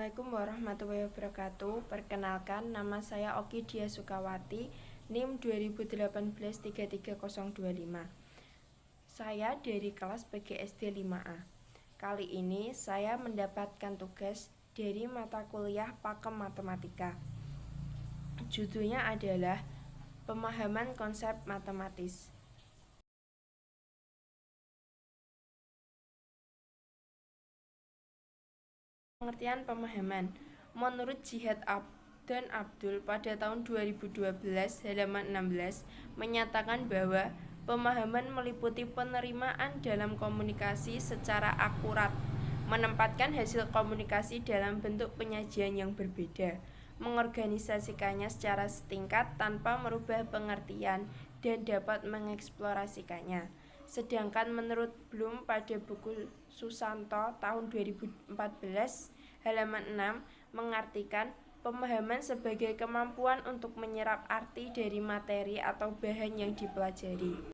Assalamualaikum warahmatullahi wabarakatuh. Perkenalkan, nama saya Oki Dia Sukawati, NIM 2018-33025. Saya dari kelas PGSD 5A. Kali ini saya mendapatkan tugas dari mata kuliah Pakem Matematika. Judulnya adalah Pemahaman Konsep Matematis. Pengertian pemahaman. Menurut Jihad dan Abdul pada tahun 2012 halaman 16 menyatakan bahwa pemahaman meliputi penerimaan dalam komunikasi secara akurat, menempatkan hasil komunikasi dalam bentuk penyajian yang berbeda, mengorganisasikannya secara setingkat tanpa merubah pengertian dan dapat mengeksplorasikannya. Sedangkan menurut Bloom pada buku Susanto tahun 2014 halaman 6 mengartikan pemahaman sebagai kemampuan untuk menyerap arti dari materi atau bahan yang dipelajari.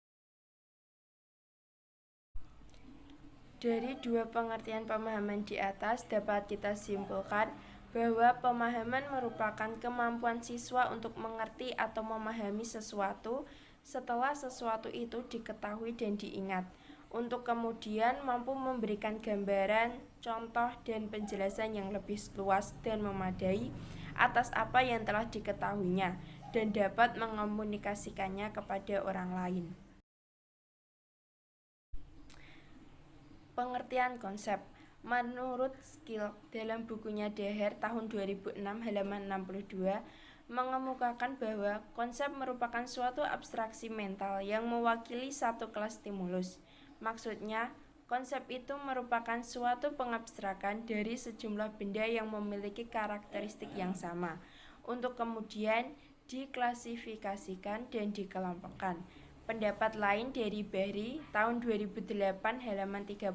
Dari dua pengertian pemahaman di atas dapat kita simpulkan bahwa pemahaman merupakan kemampuan siswa untuk mengerti atau memahami sesuatu setelah sesuatu itu diketahui dan diingat, untuk kemudian mampu memberikan gambaran, contoh, dan penjelasan yang lebih luas dan memadai atas apa yang telah diketahuinya dan dapat mengomunikasikannya kepada orang lain. Pengertian konsep. Menurut Skill dalam bukunya Daher tahun 2006 halaman 62 mengemukakan bahwa konsep merupakan suatu abstraksi mental yang mewakili satu kelas stimulus. Maksudnya, konsep itu merupakan suatu pengabstrakan dari sejumlah benda yang memiliki karakteristik yang sama, untuk kemudian diklasifikasikan dan dikelompokkan. Pendapat lain dari Bahri tahun 2008 halaman 30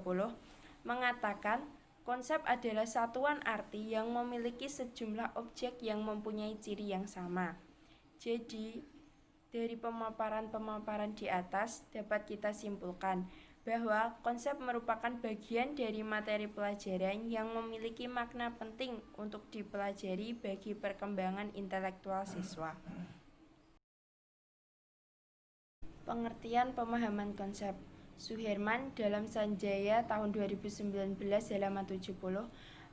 mengatakan konsep adalah satuan arti yang memiliki sejumlah objek yang mempunyai ciri yang sama. Jadi, dari pemaparan-pemaparan di atas dapat kita simpulkan bahwa konsep merupakan bagian dari materi pelajaran yang memiliki makna penting untuk dipelajari bagi perkembangan intelektual siswa. Pengertian pemahaman konsep. Suherman dalam Sanjaya tahun 2019 halaman 70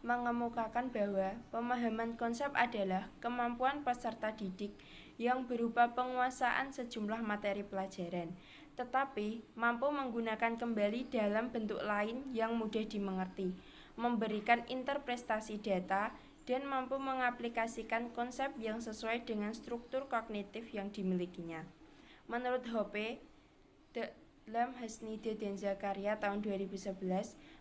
mengemukakan bahwa pemahaman konsep adalah kemampuan peserta didik yang berupa penguasaan sejumlah materi pelajaran, tetapi mampu menggunakan kembali dalam bentuk lain yang mudah dimengerti, memberikan interpretasi data, dan mampu mengaplikasikan konsep yang sesuai dengan struktur kognitif yang dimilikinya. Menurut Hoppe dalam Hasnide dan Zakaria tahun 2011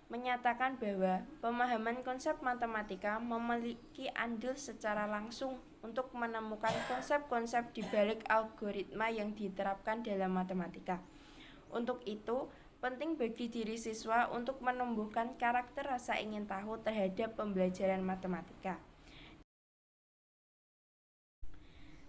menyatakan bahwa pemahaman konsep matematika memiliki andil secara langsung untuk menemukan konsep-konsep di balik algoritma yang diterapkan dalam matematika. Untuk itu, penting bagi diri siswa untuk menumbuhkan karakter rasa ingin tahu terhadap pembelajaran matematika.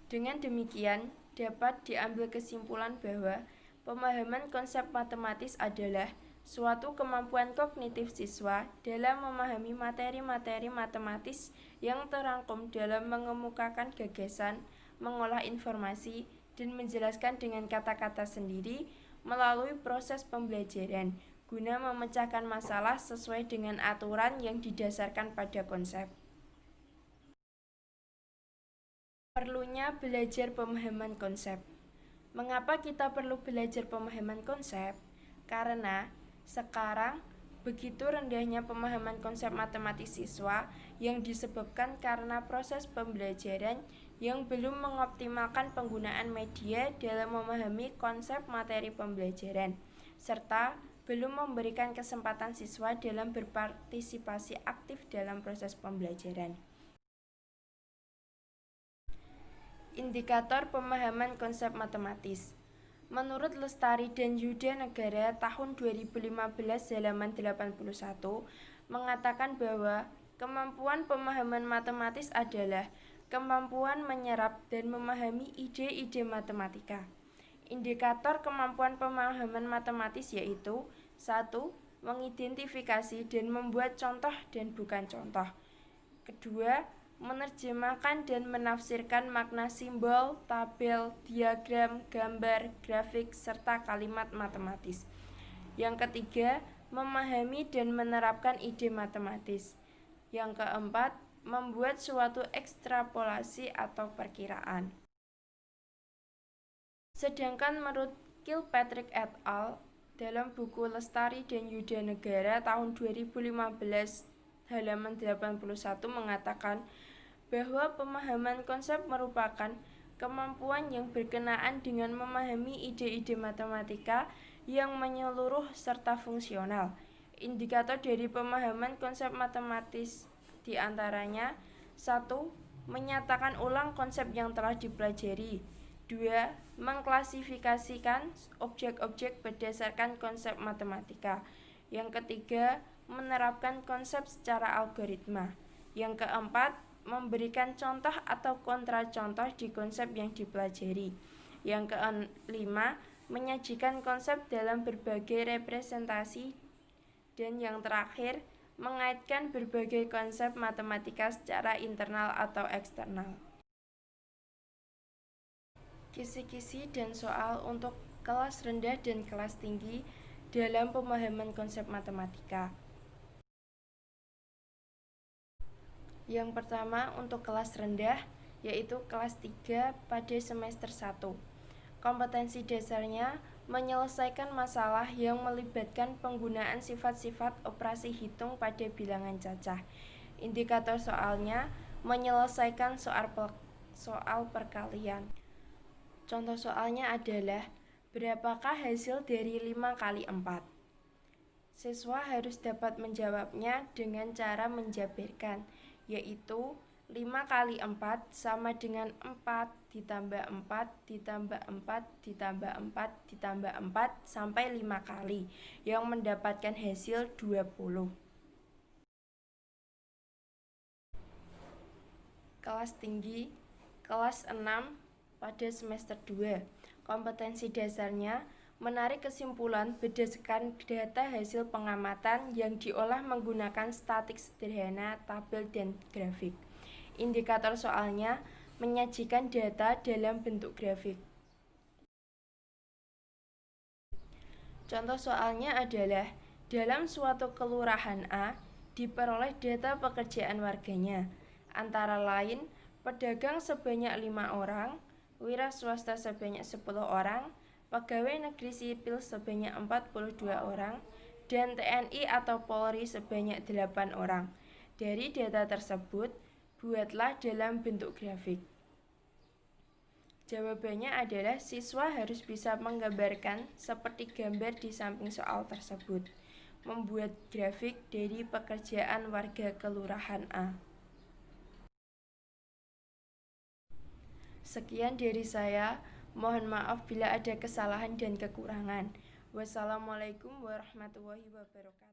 Dengan demikian, dapat diambil kesimpulan bahwa pemahaman konsep matematis adalah suatu kemampuan kognitif siswa dalam memahami materi-materi matematis yang terangkum dalam mengemukakan gagasan, mengolah informasi, dan menjelaskan dengan kata-kata sendiri melalui proses pembelajaran guna memecahkan masalah sesuai dengan aturan yang didasarkan pada konsep. Perlunya belajar pemahaman konsep. Mengapa kita perlu belajar pemahaman konsep? Karena sekarang begitu rendahnya pemahaman konsep matematis siswa yang disebabkan karena proses pembelajaran yang belum mengoptimalkan penggunaan media dalam memahami konsep materi pembelajaran, serta belum memberikan kesempatan siswa dalam berpartisipasi aktif dalam proses pembelajaran. Indikator pemahaman konsep matematis. Menurut Lestari dan Yuda Negara tahun 2015 halaman 81 mengatakan bahwa kemampuan pemahaman matematis adalah kemampuan menyerap dan memahami ide-ide matematika. Indikator kemampuan pemahaman matematis yaitu 1. Mengidentifikasi dan membuat contoh dan bukan contoh. Kedua, menerjemahkan dan menafsirkan makna simbol, tabel, diagram, gambar, grafik, serta kalimat matematis. Yang ketiga, memahami dan menerapkan ide matematis. Yang keempat, membuat suatu ekstrapolasi atau perkiraan. Sedangkan menurut Kilpatrick et al. Dalam buku Lestari dan Yuda Negara tahun 2015 halaman 81 mengatakan bahwa pemahaman konsep merupakan kemampuan yang berkenaan dengan memahami ide-ide matematika yang menyeluruh serta fungsional. Indikator dari pemahaman konsep matematis diantaranya 1. Menyatakan ulang konsep yang telah dipelajari. 2. Mengklasifikasikan objek-objek berdasarkan konsep matematika. Yang ketiga, menerapkan konsep secara algoritma. Yang keempat, memberikan contoh atau kontracontoh di konsep yang dipelajari. Yang kelima, menyajikan konsep dalam berbagai representasi. Dan yang terakhir, mengaitkan berbagai konsep matematika secara internal atau eksternal. Kisi-kisi dan soal untuk kelas rendah dan kelas tinggi dalam pemahaman konsep matematika. Yang pertama untuk kelas rendah, yaitu kelas 3 pada semester 1. Kompetensi dasarnya menyelesaikan masalah yang melibatkan penggunaan sifat-sifat operasi hitung pada bilangan cacah. Indikator soalnya menyelesaikan soal perkalian. Contoh soalnya adalah berapakah hasil dari 5 kali 4? Siswa harus dapat menjawabnya dengan cara menjabarkan, yaitu 5 kali 4 sama dengan 4 ditambah 4 ditambah 4 ditambah 4 ditambah 4 sampai 5 kali, yang mendapatkan hasil 20. Kelas tinggi, kelas 6 pada semester 2. Kompetensi dasarnya menarik kesimpulan berdasarkan data hasil pengamatan yang diolah menggunakan statik sederhana, tabel, dan grafik. Indikator soalnya menyajikan data dalam bentuk grafik. Contoh soalnya adalah dalam suatu kelurahan A diperoleh data pekerjaan warganya, antara lain pedagang sebanyak 5 orang, wira swasta sebanyak 10 orang, pegawai negeri sipil sebanyak 42 orang, dan TNI atau Polri sebanyak 8 orang. Dari data tersebut, buatlah dalam bentuk grafik. Jawabannya adalah siswa harus bisa menggambarkan seperti gambar di samping soal tersebut, membuat grafik dari pekerjaan warga kelurahan A. Sekian dari saya. Mohon maaf bila ada kesalahan dan kekurangan. Wassalamualaikum warahmatullahi wabarakatuh.